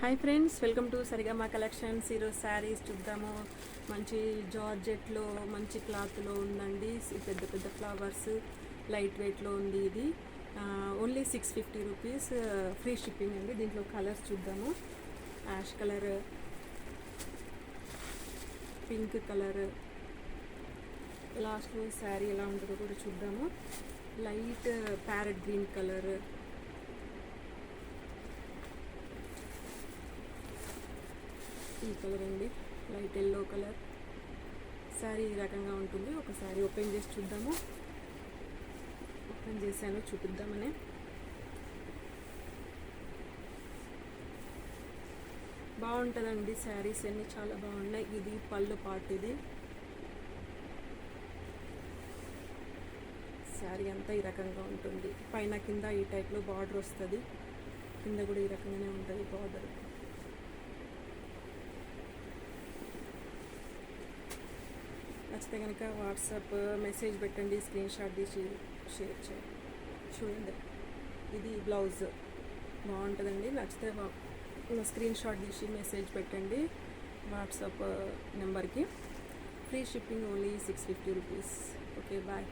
Hi friends, welcome to Sarigama collections. ఈరోజు శారీస్ చూద్దాము. మంచి జార్జెట్లో మంచి క్లాత్లో ఉందండి. పెద్ద పెద్ద ఫ్లవర్స్, లైట్ వెయిట్లో ఉంది. ఇది ఓన్లీ 650 రూపీస్, ఫ్రీ షిప్పింగ్ అండి. దీంట్లో కలర్స్ చూద్దాము. యాష్ కలర్, పింక్ కలర్, లాస్ట్లో శారీ ఎలా ఉంటుందో కూడా చూద్దాము. లైట్ ప్యారెట్ గ్రీన్ కలర్, ఈ కలర్ అండి, లైట్ ఎల్లో కలర్. శారీ ఈ రకంగా ఉంటుంది. ఒకసారి ఓపెన్ చేసి చూద్దాము. ఓపెన్ చేశాను, చూపిద్దామని. బాగుంటుందండి. శారీస్ అన్నీ చాలా బాగున్నాయి. ఇది పళ్ళు పార్ట్. ఇది శారీ అంతా ఈ రకంగా ఉంటుంది. పైన కింద ఈ టైప్లో బార్డర్ వస్తుంది. కింద కూడా ఈ రకంగానే ఉంటుంది బార్డర్. నచ్చితే కనుక వాట్సాప్ మెసేజ్ పెట్టండి, స్క్రీన్ షాట్ తీసి షేర్ చేయండి. చూడండి, ఇది బ్లౌజ్ బాగుంటుందండి. నచ్చితే స్క్రీన్ షాట్ తీసి మెసేజ్ పెట్టండి వాట్సాప్ నెంబర్కి. Free shipping, only 650 rupees. Okay, bye.